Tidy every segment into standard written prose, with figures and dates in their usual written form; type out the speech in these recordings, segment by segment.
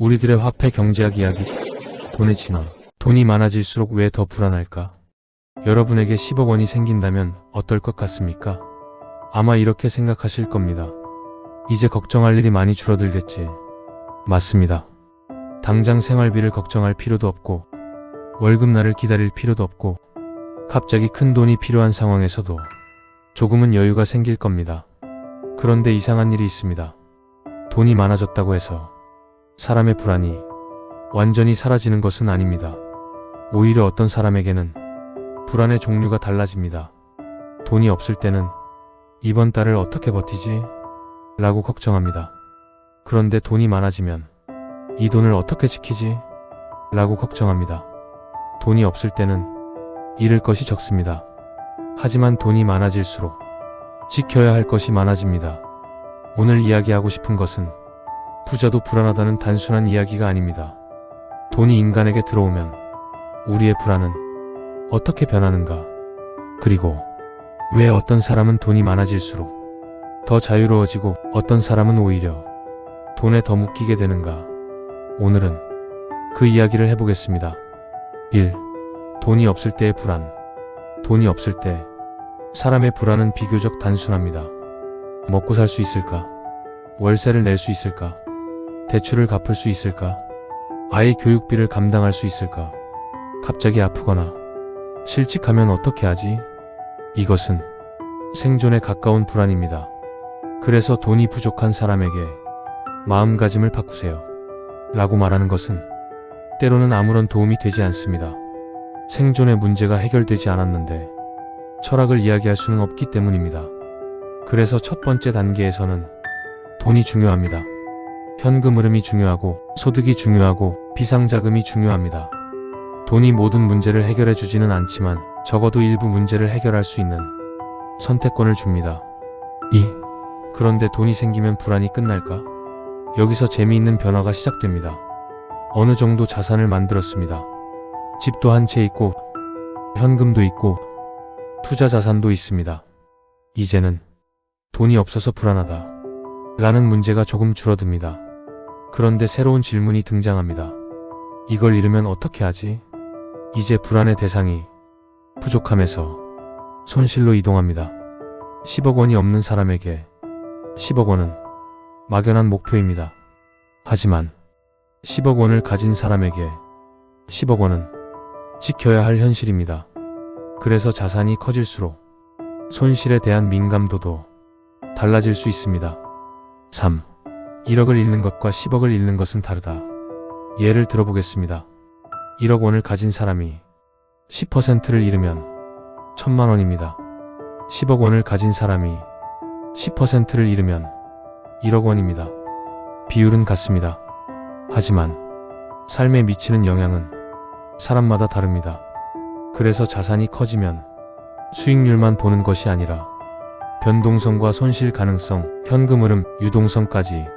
우리들의 화폐 경제학 이야기, 돈의 진화. 돈이 많아질수록 왜 더 불안할까? 여러분에게 10억 원이 생긴다면 어떨 것 같습니까? 아마 이렇게 생각하실 겁니다. 이제 걱정할 일이 많이 줄어들겠지. 맞습니다. 당장 생활비를 걱정할 필요도 없고, 월급날을 기다릴 필요도 없고, 갑자기 큰 돈이 필요한 상황에서도 조금은 여유가 생길 겁니다. 그런데 이상한 일이 있습니다. 돈이 많아졌다고 해서 사람의 불안이 완전히 사라지는 것은 아닙니다. 오히려 어떤 사람에게는 불안의 종류가 달라집니다. 돈이 없을 때는 이번 달을 어떻게 버티지? 라고 걱정합니다. 그런데 돈이 많아지면 이 돈을 어떻게 지키지? 라고 걱정합니다. 돈이 없을 때는 잃을 것이 적습니다. 하지만 돈이 많아질수록 지켜야 할 것이 많아집니다. 오늘 이야기하고 싶은 것은 부자도 불안하다는 단순한 이야기가 아닙니다. 돈이 인간에게 들어오면 우리의 불안은 어떻게 변하는가? 그리고 왜 어떤 사람은 돈이 많아질수록 더 자유로워지고 어떤 사람은 오히려 돈에 더 묶이게 되는가? 오늘은 그 이야기를 해보겠습니다. 1. 돈이 없을 때의 불안. 돈이 없을 때 사람의 불안은 비교적 단순합니다. 먹고 살 수 있을까? 월세를 낼 수 있을까? 대출을 갚을 수 있을까? 아이 교육비를 감당할 수 있을까? 갑자기 아프거나 실직하면 어떻게 하지? 이것은 생존에 가까운 불안입니다. 그래서 돈이 부족한 사람에게 마음가짐을 바꾸세요 라고 말하는 것은 때로는 아무런 도움이 되지 않습니다. 생존의 문제가 해결되지 않았는데 철학을 이야기할 수는 없기 때문입니다. 그래서 첫 번째 단계에서는 돈이 중요합니다. 현금 흐름이 중요하고 소득이 중요하고 비상자금이 중요합니다. 돈이 모든 문제를 해결해 주지는 않지만 적어도 일부 문제를 해결할 수 있는 선택권을 줍니다. 2. 그런데 돈이 생기면 불안이 끝날까? 여기서 재미있는 변화가 시작됩니다. 어느 정도 자산을 만들었습니다. 집도 한 채 있고 현금도 있고 투자 자산도 있습니다. 이제는 돈이 없어서 불안하다 라는 문제가 조금 줄어듭니다. 그런데 새로운 질문이 등장합니다. 이걸 잃으면 어떻게 하지? 이제 불안의 대상이 부족함에서 손실로 이동합니다. 10억 원이 없는 사람에게 10억 원은 막연한 목표입니다. 하지만 10억 원을 가진 사람에게 10억 원은 지켜야 할 현실입니다. 그래서 자산이 커질수록 손실에 대한 민감도도 달라질 수 있습니다. 3. 1억을 잃는 것과 10억을 잃는 것은 다르다. 예를 들어보겠습니다. 1억 원을 가진 사람이 10%를 잃으면 1000만 원입니다. 10억 원을 가진 사람이 10%를 잃으면 1억 원입니다. 비율은 같습니다. 하지만 삶에 미치는 영향은 사람마다 다릅니다. 그래서 자산이 커지면 수익률만 보는 것이 아니라 변동성과 손실 가능성, 현금 흐름, 유동성까지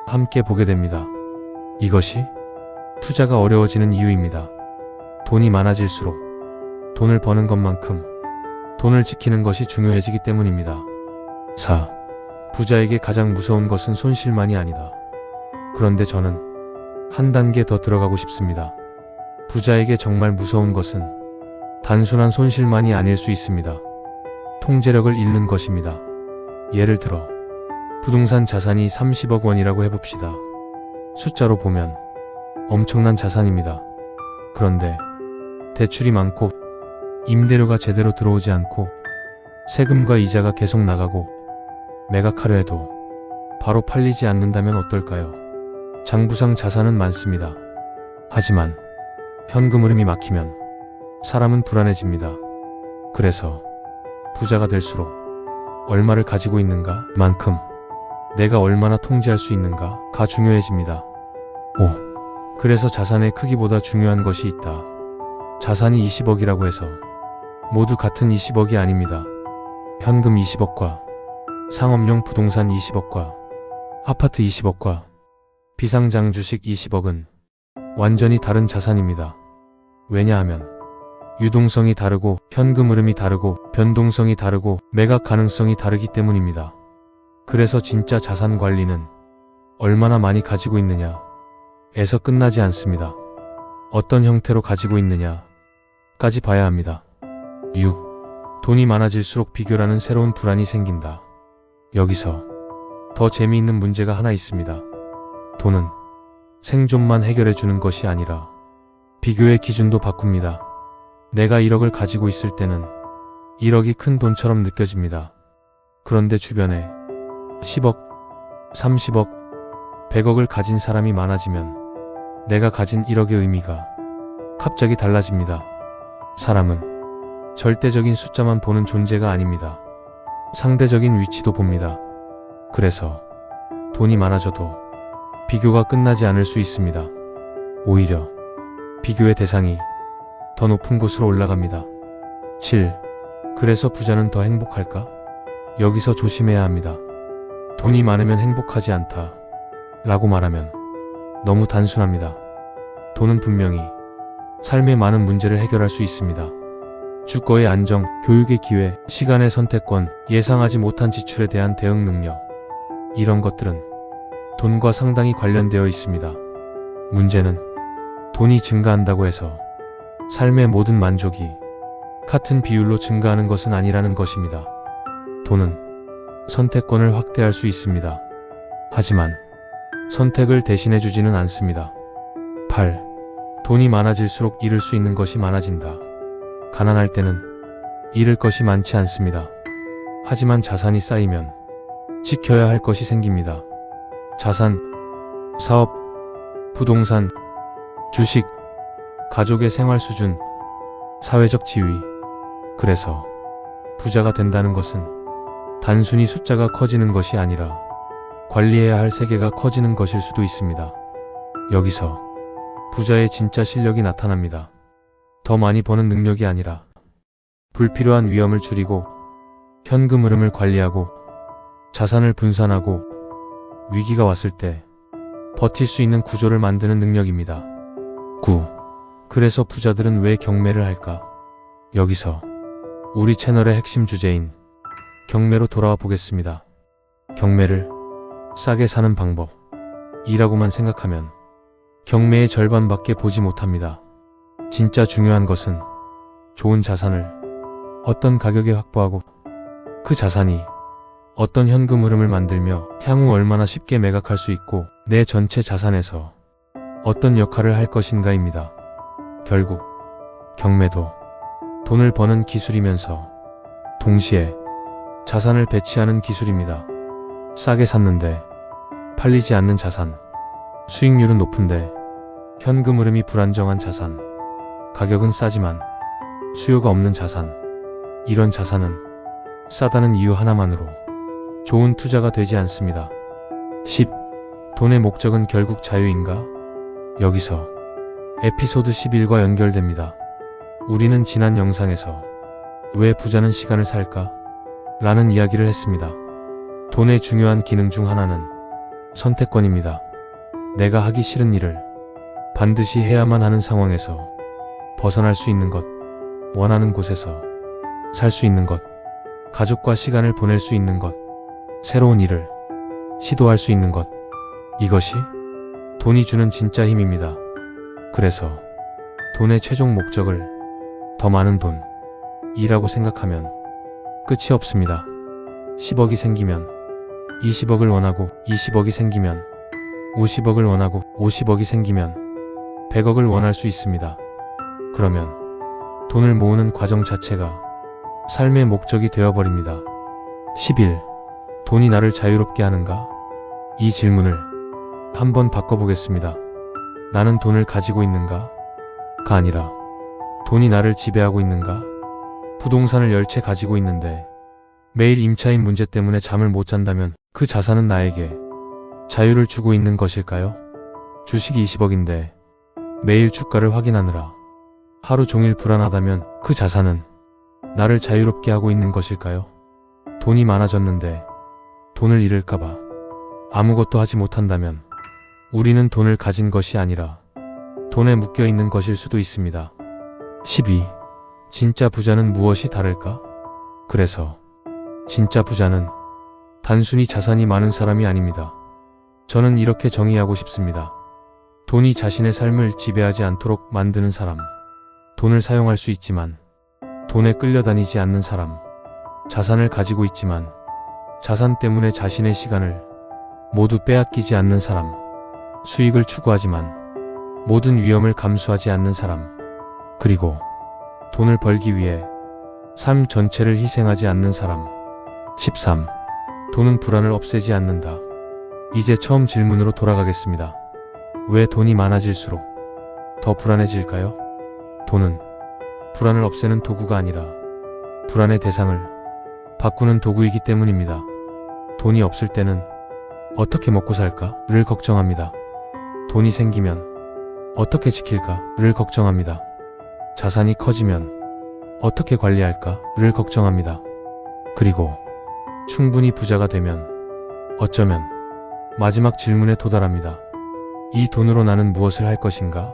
함께 보게 됩니다. 이것이 투자가 어려워지는 이유입니다. 돈이 많아질수록 돈을 버는 것만큼 돈을 지키는 것이 중요해지기 때문입니다. 4. 부자에게 가장 무서운 것은 손실만이 아니다. 그런데 저는 한 단계 더 들어가고 싶습니다. 부자에게 정말 무서운 것은 단순한 손실만이 아닐 수 있습니다. 통제력을 잃는 것입니다. 예를 들어 부동산 자산이 30억 원이라고 해봅시다. 숫자로 보면 엄청난 자산입니다. 그런데 대출이 많고 임대료가 제대로 들어오지 않고 세금과 이자가 계속 나가고 매각하려 해도 바로 팔리지 않는다면 어떨까요? 장부상 자산은 많습니다. 하지만 현금 흐름이 막히면 사람은 불안해집니다. 그래서 부자가 될수록 얼마를 가지고 있는가 만큼 내가 얼마나 통제할 수 있는가가 중요해집니다. 5. 그래서 자산의 크기보다 중요한 것이 있다. 자산이 20억이라고 해서 모두 같은 20억이 아닙니다. 현금 20억과 상업용 부동산 20억과 아파트 20억과 비상장 주식 20억은 완전히 다른 자산입니다. 왜냐하면 유동성이 다르고 현금 흐름이 다르고 변동성이 다르고 매각 가능성이 다르기 때문입니다. 그래서 진짜 자산 관리는 얼마나 많이 가지고 있느냐, 에서 끝나지 않습니다. 어떤 형태로 가지고 있느냐까지 봐야 합니다. 6. 돈이 많아질수록 비교라는 새로운 불안이 생긴다. 여기서 더 재미있는 문제가 하나 있습니다. 돈은 생존만 해결해 주는 것이 아니라 비교의 기준도 바꿉니다. 내가 1억을 가지고 있을 때는 1억이 큰 돈처럼 느껴집니다. 그런데 주변에 10억, 30억, 100억을 가진 사람이 많아지면 내가 가진 1억의 의미가 갑자기 달라집니다. 사람은 절대적인 숫자만 보는 존재가 아닙니다. 상대적인 위치도 봅니다. 그래서 돈이 많아져도 비교가 끝나지 않을 수 있습니다. 오히려 비교의 대상이 더 높은 곳으로 올라갑니다. 7. 그래서 부자는 더 행복할까? 여기서 조심해야 합니다. 돈이 많으면 행복하지 않다 라고 말하면 너무 단순합니다. 돈은 분명히 삶의 많은 문제를 해결할 수 있습니다. 주거의 안정, 교육의 기회, 시간의 선택권, 예상하지 못한 지출에 대한 대응 능력, 이런 것들은 돈과 상당히 관련되어 있습니다. 문제는 돈이 증가한다고 해서 삶의 모든 만족이 같은 비율로 증가하는 것은 아니라는 것입니다. 돈은 선택권을 확대할 수 있습니다. 하지만 선택을 대신해 주지는 않습니다. 8. 돈이 많아질수록 잃을 수 있는 것이 많아진다. 가난할 때는 잃을 것이 많지 않습니다. 하지만 자산이 쌓이면 지켜야 할 것이 생깁니다. 자산, 사업, 부동산, 주식, 가족의 생활 수준, 사회적 지위. 그래서 부자가 된다는 것은 단순히 숫자가 커지는 것이 아니라 관리해야 할 세계가 커지는 것일 수도 있습니다. 여기서 부자의 진짜 실력이 나타납니다. 더 많이 버는 능력이 아니라 불필요한 위험을 줄이고 현금 흐름을 관리하고 자산을 분산하고 위기가 왔을 때 버틸 수 있는 구조를 만드는 능력입니다. 9. 그래서 부자들은 왜 경매를 할까? 여기서 우리 채널의 핵심 주제인 경매로 돌아와 보겠습니다. 경매를 싸게 사는 방법이라고만 생각하면 경매의 절반밖에 보지 못합니다. 진짜 중요한 것은 좋은 자산을 어떤 가격에 확보하고 그 자산이 어떤 현금 흐름을 만들며 향후 얼마나 쉽게 매각할 수 있고 내 전체 자산에서 어떤 역할을 할 것인가입니다. 결국 경매도 돈을 버는 기술이면서 동시에 자산을 배치하는 기술입니다. 싸게 샀는데 팔리지 않는 자산, 수익률은 높은데 현금 흐름이 불안정한 자산, 가격은 싸지만 수요가 없는 자산. 이런 자산은 싸다는 이유 하나만으로 좋은 투자가 되지 않습니다. 10. 돈의 목적은 결국 자유인가? 여기서 에피소드 11과 연결됩니다. 우리는 지난 영상에서 왜 부자는 시간을 살까? 라는 이야기를 했습니다. 돈의 중요한 기능 중 하나는 선택권입니다. 내가 하기 싫은 일을 반드시 해야만 하는 상황에서 벗어날 수 있는 것, 원하는 곳에서 살 수 있는 것, 가족과 시간을 보낼 수 있는 것, 새로운 일을 시도할 수 있는 것, 이것이 돈이 주는 진짜 힘입니다. 그래서 돈의 최종 목적을 더 많은 돈이라고 생각하면 끝이 없습니다. 10억이 생기면 20억을 원하고 20억이 생기면 50억을 원하고 50억이 생기면 100억을 원할 수 있습니다. 그러면 돈을 모으는 과정 자체가 삶의 목적이 되어버립니다. 11. 돈이 나를 자유롭게 하는가? 이 질문을 한번 바꿔보겠습니다. 나는 돈을 가지고 있는가? 가 아니라 돈이 나를 지배하고 있는가? 부동산을 10채 가지고 있는데 매일 임차인 문제 때문에 잠을 못 잔다면 그 자산은 나에게 자유를 주고 있는 것일까요? 주식이 20억인데 매일 주가를 확인하느라 하루 종일 불안하다면 그 자산은 나를 자유롭게 하고 있는 것일까요? 돈이 많아졌는데 돈을 잃을까봐 아무것도 하지 못한다면 우리는 돈을 가진 것이 아니라 돈에 묶여 있는 것일 수도 있습니다. 12. 진짜 부자는 무엇이 다를까? 그래서 진짜 부자는 단순히 자산이 많은 사람이 아닙니다. 저는 이렇게 정의하고 싶습니다. 돈이 자신의 삶을 지배하지 않도록 만드는 사람. 돈을 사용할 수 있지만 돈에 끌려다니지 않는 사람. 자산을 가지고 있지만 자산 때문에 자신의 시간을 모두 빼앗기지 않는 사람. 수익을 추구하지만 모든 위험을 감수하지 않는 사람. 그리고 돈을 벌기 위해 삶 전체를 희생하지 않는 사람. 13. 돈은 불안을 없애지 않는다. 이제 처음 질문으로 돌아가겠습니다. 왜 돈이 많아질수록 더 불안해질까요? 돈은 불안을 없애는 도구가 아니라 불안의 대상을 바꾸는 도구이기 때문입니다. 돈이 없을 때는 어떻게 먹고 살까?를 걱정합니다. 돈이 생기면 어떻게 지킬까?를 걱정합니다. 자산이 커지면 어떻게 관리할까?를 걱정합니다. 그리고 충분히 부자가 되면 어쩌면 마지막 질문에 도달합니다. 이 돈으로 나는 무엇을 할 것인가?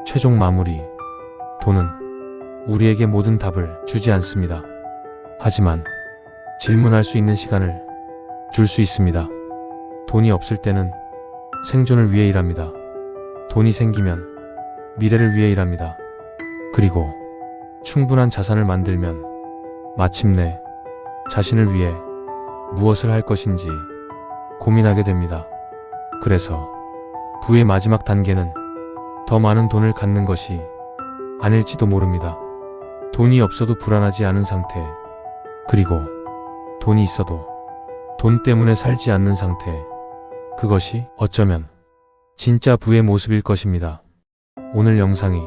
최종 마무리. 돈은 우리에게 모든 답을 주지 않습니다. 하지만 질문할 수 있는 시간을 줄 수 있습니다. 돈이 없을 때는 생존을 위해 일합니다. 돈이 생기면 미래를 위해 일합니다. 그리고 충분한 자산을 만들면 마침내 자신을 위해 무엇을 할 것인지 고민하게 됩니다. 그래서 부의 마지막 단계는 더 많은 돈을 갖는 것이 아닐지도 모릅니다. 돈이 없어도 불안하지 않은 상태, 그리고 돈이 있어도 돈 때문에 살지 않는 상태, 그것이 어쩌면 진짜 부의 모습일 것입니다. 오늘 영상의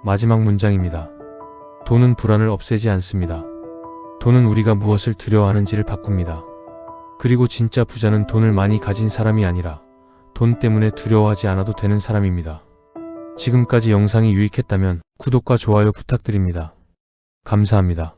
마지막 문장입니다. 돈은 불안을 없애지 않습니다. 돈은 우리가 무엇을 두려워하는지를 바꿉니다. 그리고 진짜 부자는 돈을 많이 가진 사람이 아니라 돈 때문에 두려워하지 않아도 되는 사람입니다. 지금까지 영상이 유익했다면 구독과 좋아요 부탁드립니다. 감사합니다.